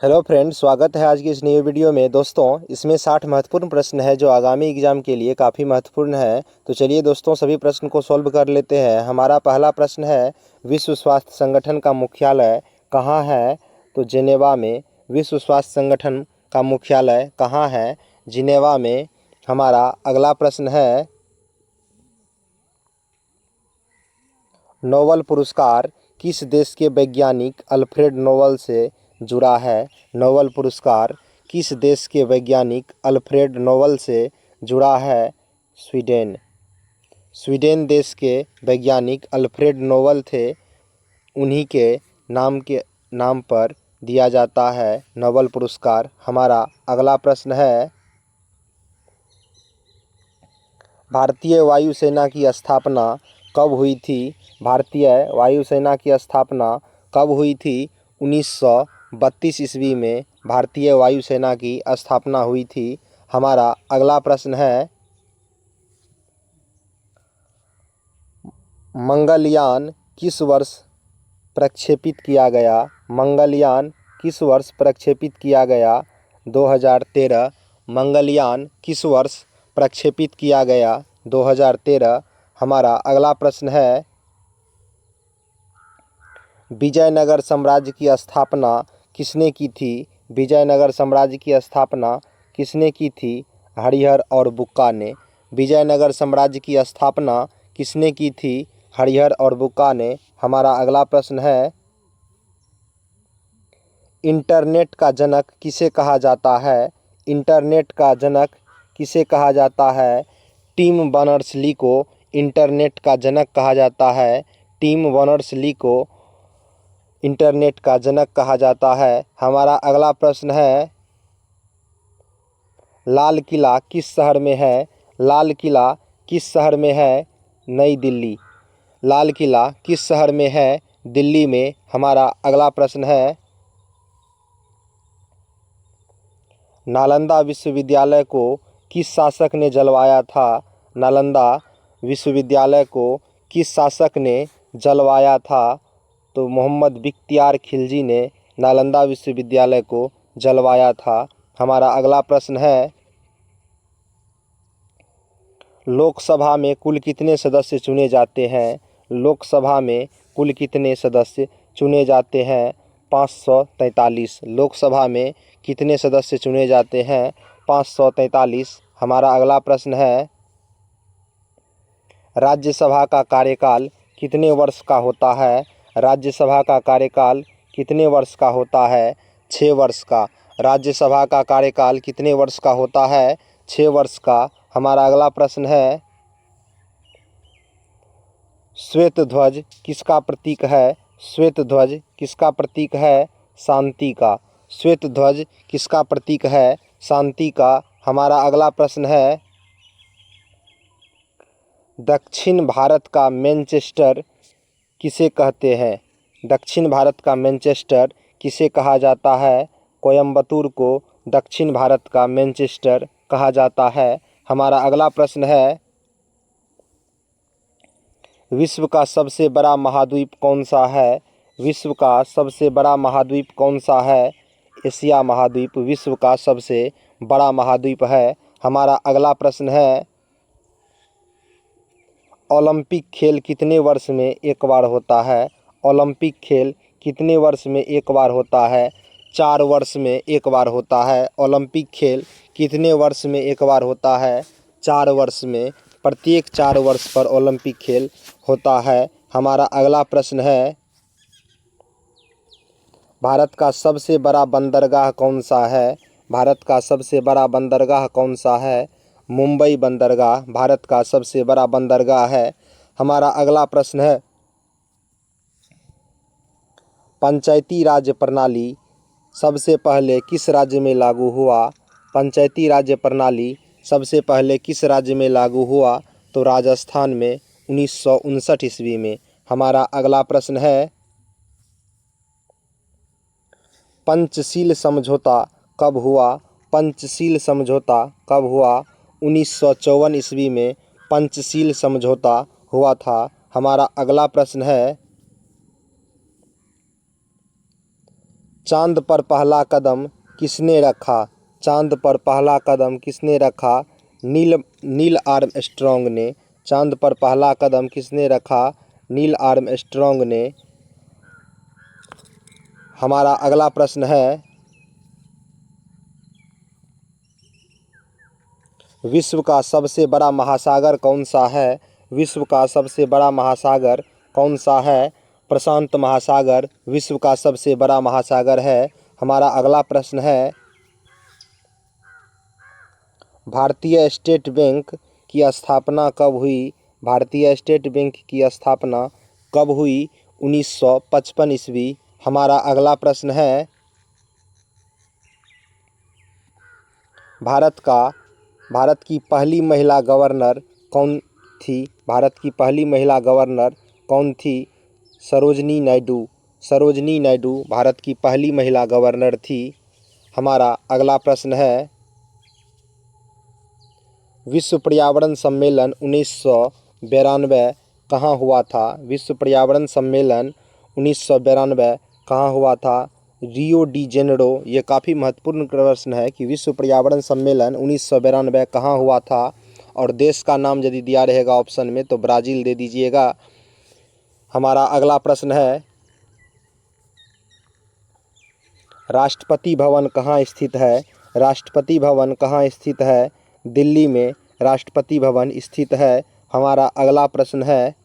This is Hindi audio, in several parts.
हेलो फ्रेंड, स्वागत है आज की इस नई वीडियो में। दोस्तों, इसमें 60 महत्वपूर्ण प्रश्न है जो आगामी एग्जाम के लिए काफ़ी महत्वपूर्ण है। तो चलिए दोस्तों, सभी प्रश्न को सॉल्व कर लेते हैं। हमारा पहला प्रश्न है, विश्व स्वास्थ्य संगठन का मुख्यालय कहाँ है? तो जिनेवा में। विश्व स्वास्थ्य संगठन का मुख्यालय कहाँ है? जिनेवा में। हमारा अगला प्रश्न है, नोबेल पुरस्कार किस देश के वैज्ञानिक अल्फ्रेड नोबेल से जुड़ा है? नोबेल पुरस्कार किस देश के वैज्ञानिक अल्फ्रेड नोबेल से जुड़ा है? स्वीडन। स्वीडन देश के वैज्ञानिक अल्फ्रेड नोबेल थे। उन्हीं के नाम पर दिया जाता है नोबेल पुरस्कार। हमारा अगला प्रश्न है, भारतीय वायुसेना की स्थापना कब हुई थी? भारतीय वायुसेना की स्थापना कब हुई थी? 1932 ईस्वी में भारतीय वायुसेना की स्थापना हुई थी। हमारा अगला प्रश्न है, मंगलयान किस वर्ष प्रक्षेपित किया गया? मंगलयान किस वर्ष प्रक्षेपित किया गया? 2013। मंगलयान किस वर्ष प्रक्षेपित किया गया? 2013। हमारा अगला प्रश्न है, विजयनगर साम्राज्य की स्थापना किसने की थी? विजयनगर साम्राज्य की स्थापना किसने की थी? हरिहर और बुक्का ने। विजयनगर साम्राज्य की स्थापना किसने की थी? हरिहर और बुक्का ने। हमारा अगला प्रश्न है, इंटरनेट का जनक किसे कहा जाता है? इंटरनेट का जनक किसे कहा जाता है? टिम बर्नर्स-ली को इंटरनेट का जनक कहा जाता है। टिम बर्नर्स-ली को इंटरनेट का जनक कहा जाता है। हमारा अगला प्रश्न है, लाल किला किस शहर में है? लाल किला किस शहर में है? नई दिल्ली। लाल किला किस शहर में है? दिल्ली में। हमारा अगला प्रश्न है, नालंदा विश्वविद्यालय को किस शासक ने जलवाया था? नालंदा विश्वविद्यालय को किस शासक ने जलवाया था? तो मोहम्मद बिख्तियार खिलजी ने नालंदा विश्वविद्यालय को जलवाया था। हमारा अगला प्रश्न है, लोकसभा में कुल कितने सदस्य चुने जाते हैं? लोकसभा में कुल कितने सदस्य चुने जाते हैं? 543। लोकसभा में कितने सदस्य चुने जाते हैं? 543। हमारा अगला प्रश्न है, राज्यसभा का कार्यकाल कितने वर्ष का होता है? राज्यसभा का कार्यकाल कितने वर्ष का होता है? 6 वर्ष का। राज्यसभा का कार्यकाल कितने वर्ष का होता है? 6 वर्ष का। हमारा अगला प्रश्न है, श्वेत ध्वज किसका प्रतीक है? श्वेत ध्वज किसका प्रतीक है? शांति का। श्वेत ध्वज किसका प्रतीक है? शांति का। हमारा अगला प्रश्न है, दक्षिण भारत का मैनचेस्टर किसे कहते हैं? दक्षिण भारत का मैनचेस्टर किसे कहा जाता है? कोयम्बतूर को दक्षिण भारत का मैनचेस्टर कहा जाता है। हमारा अगला प्रश्न है, विश्व का सबसे बड़ा महाद्वीप कौन सा है? विश्व का सबसे बड़ा महाद्वीप कौन सा है? एशिया महाद्वीप विश्व का सबसे बड़ा महाद्वीप है। हमारा अगला प्रश्न है, ओलंपिक खेल कितने वर्ष में एक बार होता है? ओलंपिक खेल कितने वर्ष में एक बार होता है? 4 वर्ष में एक बार होता है। ओलंपिक खेल कितने वर्ष में एक बार होता है? 4 वर्ष में। प्रत्येक 4 वर्ष पर ओलंपिक खेल होता है। हमारा अगला प्रश्न है, भारत का सबसे बड़ा बंदरगाह कौन सा है? भारत का सबसे बड़ा बंदरगाह कौन सा है? मुंबई बंदरगाह भारत का सबसे बड़ा बंदरगाह है। हमारा अगला प्रश्न है, पंचायती राज प्रणाली सबसे पहले किस राज्य में लागू हुआ? पंचायती राज प्रणाली सबसे पहले किस राज्य में लागू हुआ? तो राजस्थान में 1959 ईस्वी में। हमारा अगला प्रश्न है, पंचशील समझौता कब हुआ? पंचशील समझौता कब हुआ? 1954 ईस्वी में पंचशील समझौता हुआ था। हमारा अगला प्रश्न है, चांद पर पहला कदम किसने रखा? चांद पर पहला कदम किसने रखा? नील आर्मस्ट्रॉन्ग ने। चांद पर पहला कदम किसने रखा? नील आर्मस्ट्रॉन्ग ने। हमारा अगला प्रश्न है, विश्व का सबसे बड़ा महासागर कौन सा है? विश्व का सबसे बड़ा महासागर कौन सा है? प्रशांत महासागर विश्व का सबसे बड़ा महासागर है। हमारा अगला प्रश्न है, भारतीय स्टेट बैंक की स्थापना कब हुई? भारतीय स्टेट बैंक की स्थापना कब हुई? 1955 ईस्वी। हमारा अगला प्रश्न है, भारत की पहली महिला गवर्नर कौन थी? भारत की पहली महिला गवर्नर कौन थी? सरोजनी नायडू। सरोजनी नायडू भारत की पहली महिला गवर्नर थी। हमारा अगला प्रश्न है, विश्व पर्यावरण सम्मेलन 1992 कहाँ हुआ था? विश्व पर्यावरण सम्मेलन 1992 कहाँ हुआ था? Rio de Janeiro. ये काफ़ी महत्वपूर्ण प्रश्न है कि विश्व पर्यावरण सम्मेलन 1992 कहाँ हुआ था, और देश का नाम यदि दिया रहेगा ऑप्शन में तो ब्राज़ील दे दीजिएगा। हमारा अगला प्रश्न है, राष्ट्रपति भवन कहाँ स्थित है? राष्ट्रपति भवन कहाँ स्थित है? दिल्ली में राष्ट्रपति भवन स्थित है। हमारा अगला प्रश्न है,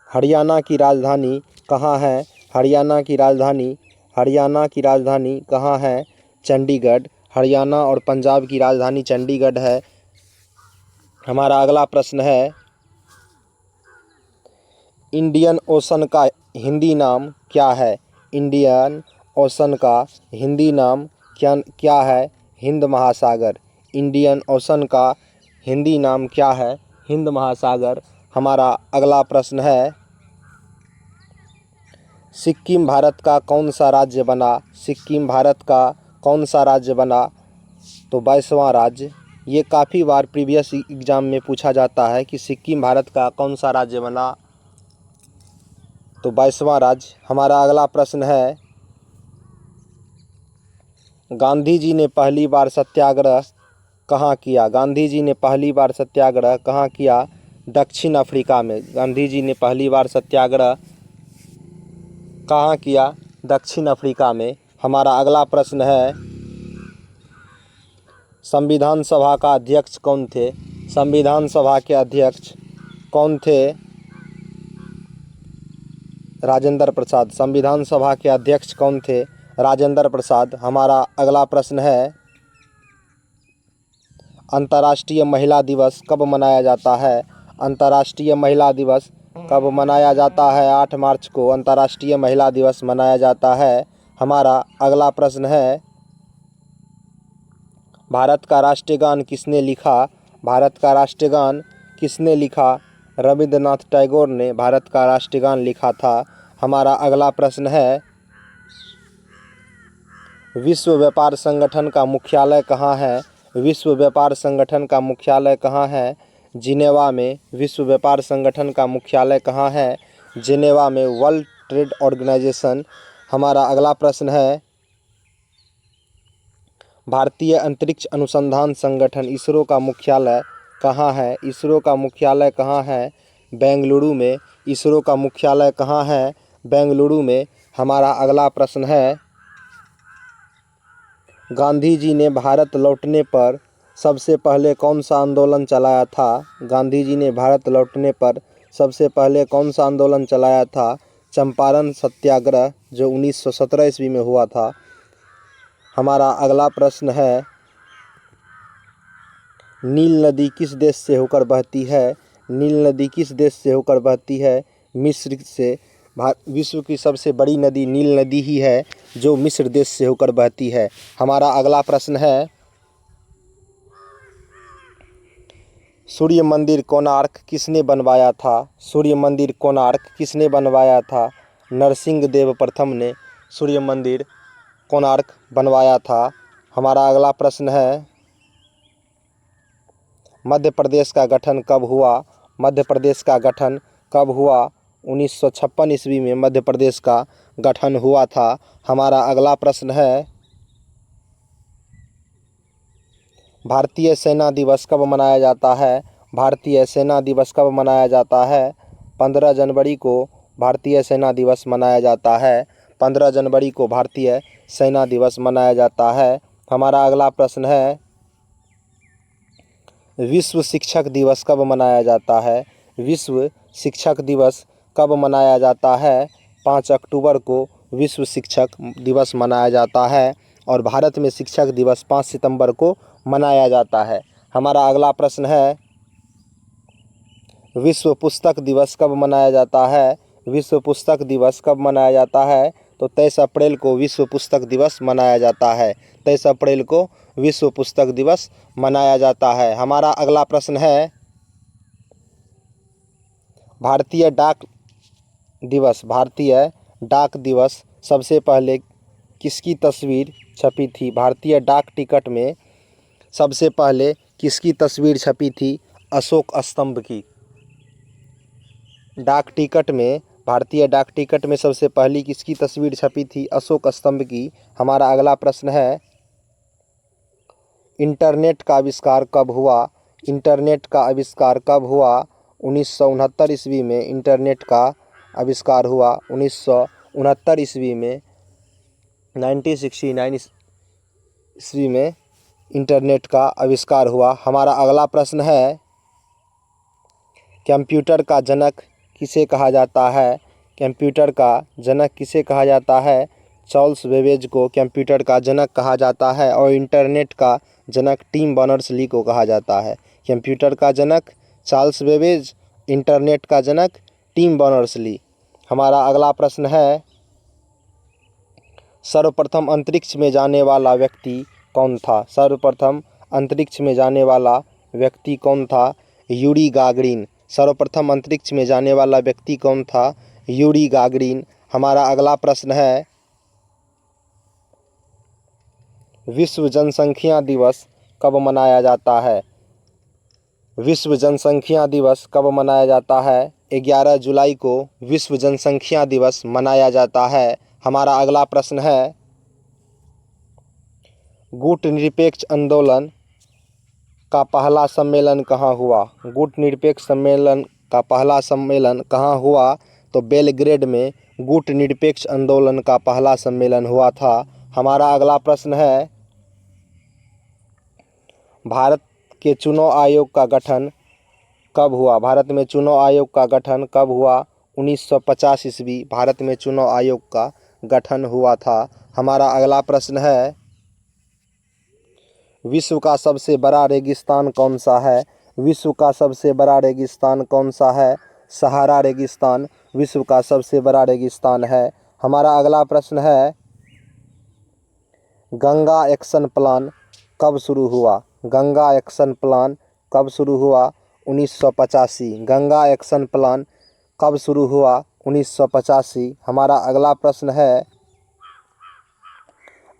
हरियाणा की राजधानी कहाँ है? हरियाणा की राजधानी कहाँ है? चंडीगढ़। हरियाणा और पंजाब की राजधानी चंडीगढ़ है। हमारा अगला प्रश्न है, इंडियन ओशन का हिंदी नाम क्या है? इंडियन ओशन का हिंदी नाम क्या है? हिंद महासागर। इंडियन ओशन का हिंदी नाम क्या है? हिंद महासागर। हमारा अगला प्रश्न है, सिक्किम भारत का कौन सा राज्य बना? सिक्किम भारत का कौन सा राज्य बना? तो 22वां राज्य। ये काफ़ी बार प्रीवियस एग्जाम में पूछा जाता है कि सिक्किम भारत का कौन सा राज्य बना, तो 22वां राज्य। हमारा अगला प्रश्न है, गांधी जी ने पहली बार सत्याग्रह कहाँ किया? गांधी जी ने पहली बार सत्याग्रह कहाँ किया? दक्षिण अफ्रीका में। गांधी जी ने पहली बार सत्याग्रह कहाँ किया? दक्षिण अफ्रीका में। हमारा अगला प्रश्न है, संविधान सभा का अध्यक्ष कौन थे? संविधान सभा के अध्यक्ष कौन थे? राजेंद्र प्रसाद। संविधान सभा के अध्यक्ष कौन थे? राजेंद्र प्रसाद। हमारा अगला प्रश्न है, अंतर्राष्ट्रीय महिला दिवस कब मनाया जाता है? अंतर्राष्ट्रीय महिला दिवस कब मनाया जाता है? 8 मार्च को अंतर्राष्ट्रीय महिला दिवस मनाया जाता है। हमारा अगला प्रश्न है, भारत का राष्ट्रीय गान किसने लिखा? भारत का राष्ट्रीय गान किसने लिखा? रविंद्रनाथ टैगोर ने भारत का राष्ट्रीय गान लिखा था। हमारा अगला प्रश्न है, विश्व व्यापार संगठन का मुख्यालय कहाँ है? विश्व व्यापार संगठन का मुख्यालय कहाँ है? जिनेवा में। विश्व व्यापार संगठन का मुख्यालय कहाँ है? जिनेवा में, वर्ल्ड ट्रेड ऑर्गेनाइजेशन। हमारा अगला प्रश्न है, भारतीय अंतरिक्ष अनुसंधान संगठन इसरो का मुख्यालय कहाँ है? इसरो का मुख्यालय कहाँ है? बेंगलुरु में। इसरो का मुख्यालय कहाँ है? बेंगलुरु में। हमारा अगला प्रश्न है, गांधी जी ने भारत लौटने पर सबसे पहले कौन सा आंदोलन चलाया था? गांधी जी ने भारत लौटने पर सबसे पहले कौन सा आंदोलन चलाया था? चंपारण सत्याग्रह, जो 1917 ईस्वी में हुआ था। हमारा अगला प्रश्न है, नील नदी किस देश से होकर बहती है? नील नदी किस देश से होकर बहती है? मिस्र से। विश्व की सबसे बड़ी नदी नील नदी ही है, जो मिस्र देश से होकर बहती है। हमारा अगला प्रश्न है, सूर्य मंदिर कोणार्क किसने बनवाया था? सूर्य मंदिर कोणार्क किसने बनवाया था? नरसिंह देव प्रथम ने सूर्य मंदिर कोणार्क बनवाया था। हमारा अगला प्रश्न है, मध्य प्रदेश का गठन कब हुआ? मध्य प्रदेश का गठन कब हुआ? 1956 ईस्वी में मध्य प्रदेश का गठन हुआ था। हमारा अगला प्रश्न है, भारतीय सेना दिवस कब मनाया जाता है? भारतीय सेना दिवस कब मनाया जाता है? 15 जनवरी को भारतीय सेना दिवस मनाया जाता है। 15 जनवरी को भारतीय सेना दिवस मनाया जाता है। हमारा अगला प्रश्न है, विश्व शिक्षक दिवस कब मनाया जाता है? विश्व शिक्षक दिवस कब मनाया जाता है? 5 अक्टूबर को विश्व शिक्षक दिवस मनाया जाता है और भारत में शिक्षक दिवस 5 सितंबर को मनाया जाता है। हमारा अगला प्रश्न है, विश्व पुस्तक दिवस कब मनाया जाता है? विश्व पुस्तक दिवस कब मनाया जाता है? तो 23 अप्रैल को विश्व पुस्तक दिवस मनाया जाता है। 23 अप्रैल को विश्व पुस्तक दिवस मनाया जाता है। हमारा अगला प्रश्न है, भारतीय डाक दिवस, भारतीय डाक दिवस सबसे पहले किसकी तस्वीर छपी थी? भारतीय डाक टिकट में सबसे पहले किसकी तस्वीर छपी थी? अशोक स्तंभ की। डाक टिकट में, भारतीय डाक टिकट में सबसे पहली किसकी तस्वीर छपी थी? अशोक स्तंभ की। हमारा अगला प्रश्न है, इंटरनेट का आविष्कार कब हुआ? इंटरनेट का आविष्कार कब हुआ? 1969 ईस्वी में इंटरनेट का आविष्कार हुआ। 1969 ईस्वी में, 1969 ईस्वी में इंटरनेट का आविष्कार हुआ। हमारा अगला प्रश्न है, कंप्यूटर का जनक किसे कहा जाता है? कंप्यूटर का जनक किसे कहा जाता है? चार्ल्स बेबेज को कंप्यूटर का जनक कहा जाता है और इंटरनेट का जनक टिम बर्नर्स-ली को कहा जाता है। कंप्यूटर का जनक चार्ल्स बेबेज, इंटरनेट का जनक टिम बर्नर्स-ली। हमारा अगला प्रश्न है, सर्वप्रथम अंतरिक्ष में जाने वाला व्यक्ति कौन था? सर्वप्रथम अंतरिक्ष में जाने वाला व्यक्ति कौन था? Yuri Gagarin. सर्वप्रथम अंतरिक्ष में जाने वाला व्यक्ति कौन था? Yuri Gagarin. हमारा अगला प्रश्न है, विश्व जनसंख्या दिवस कब मनाया जाता है? विश्व जनसंख्या दिवस कब मनाया जाता है? 11 जुलाई को विश्व जनसंख्या दिवस मनाया जाता है। हमारा अगला प्रश्न है, गुट निरपेक्ष आंदोलन का पहला सम्मेलन कहाँ हुआ? गुट निरपेक्ष सम्मेलन का पहला सम्मेलन कहाँ हुआ? तो बेलग्रेड में गुट निरपेक्ष आंदोलन का पहला सम्मेलन हुआ था। हमारा अगला प्रश्न है, भारत के चुनाव आयोग का गठन कब हुआ? भारत में चुनाव आयोग का गठन कब हुआ? 1950 ईस्वी भारत में चुनाव आयोग का गठन हुआ था। हमारा अगला प्रश्न है, विश्व का सबसे बड़ा रेगिस्तान कौन सा है? विश्व का सबसे बड़ा रेगिस्तान कौन सा है? सहारा रेगिस्तान विश्व का सबसे बड़ा रेगिस्तान है। हमारा अगला प्रश्न है, गंगा एक्शन प्लान कब शुरू हुआ? गंगा एक्शन प्लान कब शुरू हुआ? 1985। गंगा एक्शन प्लान कब शुरू हुआ? 1985। हमारा अगला प्रश्न है,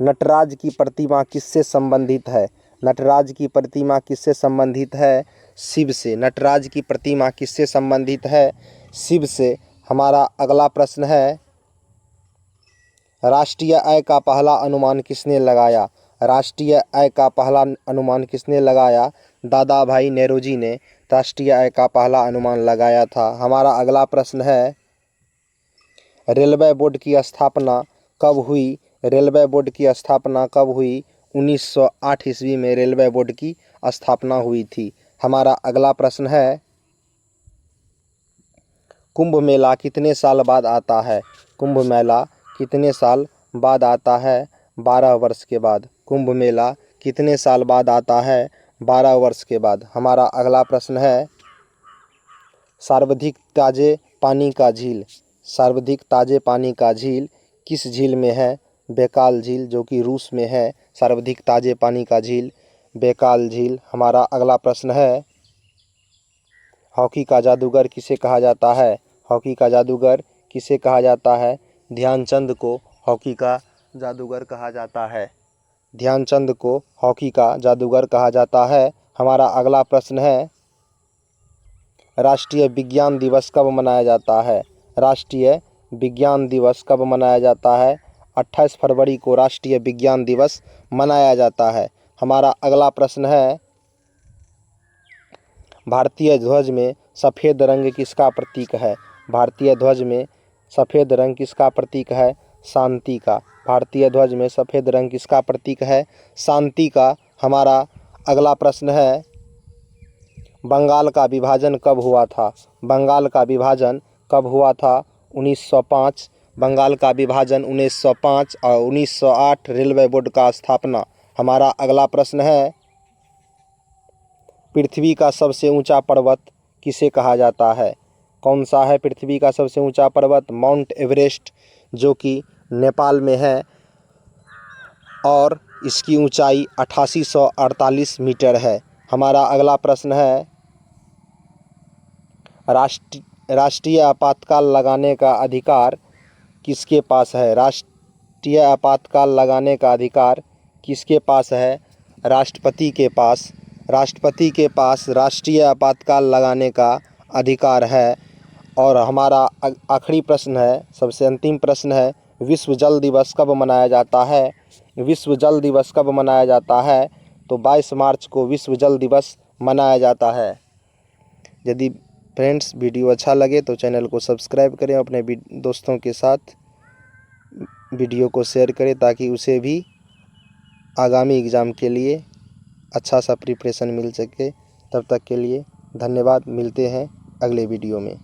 नटराज की प्रतिमा किससे संबंधित है? नटराज की प्रतिमा किससे संबंधित है? शिव से। नटराज की प्रतिमा किससे संबंधित है? शिव से। हमारा अगला प्रश्न है, राष्ट्रीय आय का पहला अनुमान किसने लगाया? राष्ट्रीय आय का पहला अनुमान किसने लगाया? दादा भाई नेहरू ने राष्ट्रीय आय का पहला अनुमान लगाया था। हमारा अगला प्रश्न है, रेलवे बोर्ड की स्थापना कब हुई? रेलवे बोर्ड की स्थापना कब हुई? 1908 ईस्वी में रेलवे बोर्ड की स्थापना हुई थी। हमारा अगला प्रश्न है, कुंभ मेला कितने साल बाद आता है? कुंभ मेला कितने साल बाद आता है? 12 वर्ष के बाद। कुंभ मेला कितने साल बाद आता है? 12 वर्ष के बाद। हमारा अगला प्रश्न है, सर्वाधिक ताजे पानी का झील, सर्वाधिक ताजे पानी का झील किस झील में है? बैकाल झील, जो कि रूस में है। सर्वाधिक ताजे पानी का झील बैकाल झील। हमारा अगला प्रश्न है, हॉकी का जादूगर किसे कहा जाता है? हॉकी का जादूगर किसे कहा जाता है? ध्यानचंद को हॉकी का जादूगर कहा जाता है। ध्यानचंद को हॉकी का जादूगर कहा जाता है। हमारा अगला प्रश्न है, राष्ट्रीय विज्ञान दिवस कब मनाया जाता है? राष्ट्रीय विज्ञान दिवस कब मनाया जाता है? 28 फरवरी को राष्ट्रीय विज्ञान दिवस मनाया जाता है। हमारा अगला प्रश्न है, भारतीय ध्वज में सफ़ेद रंग किसका प्रतीक है? भारतीय ध्वज में सफ़ेद रंग किसका प्रतीक है? शांति का। भारतीय ध्वज में सफ़ेद रंग किसका प्रतीक है? शांति का। हमारा अगला प्रश्न है, बंगाल का विभाजन कब हुआ था? बंगाल का विभाजन कब हुआ था? 1905। बंगाल का विभाजन 1905 और 1908 रेलवे बोर्ड का स्थापना। हमारा अगला प्रश्न है, पृथ्वी का सबसे ऊंचा पर्वत किसे कहा जाता है? कौन सा है पृथ्वी का सबसे ऊंचा पर्वत? माउंट एवरेस्ट, जो कि नेपाल में है और इसकी ऊंचाई 8848 मीटर है। हमारा अगला प्रश्न है, राष्ट्रीय आपातकाल लगाने का अधिकार किसके पास है? राष्ट्रीय आपातकाल लगाने का अधिकार किसके पास है? राष्ट्रपति के पास। राष्ट्रपति के पास राष्ट्रीय आपातकाल लगाने का अधिकार है। और हमारा आखिरी प्रश्न है, सबसे अंतिम प्रश्न है, विश्व जल दिवस कब मनाया जाता है? विश्व जल दिवस कब मनाया जाता है? तो 22 मार्च को विश्व जल दिवस मनाया जाता है। यदि फ्रेंड्स वीडियो अच्छा लगे तो चैनल को सब्सक्राइब करें, अपने दोस्तों के साथ वीडियो को शेयर करें ताकि उसे भी आगामी एग्ज़ाम के लिए अच्छा सा प्रिपरेशन मिल सके। तब तक के लिए धन्यवाद। मिलते हैं अगले वीडियो में।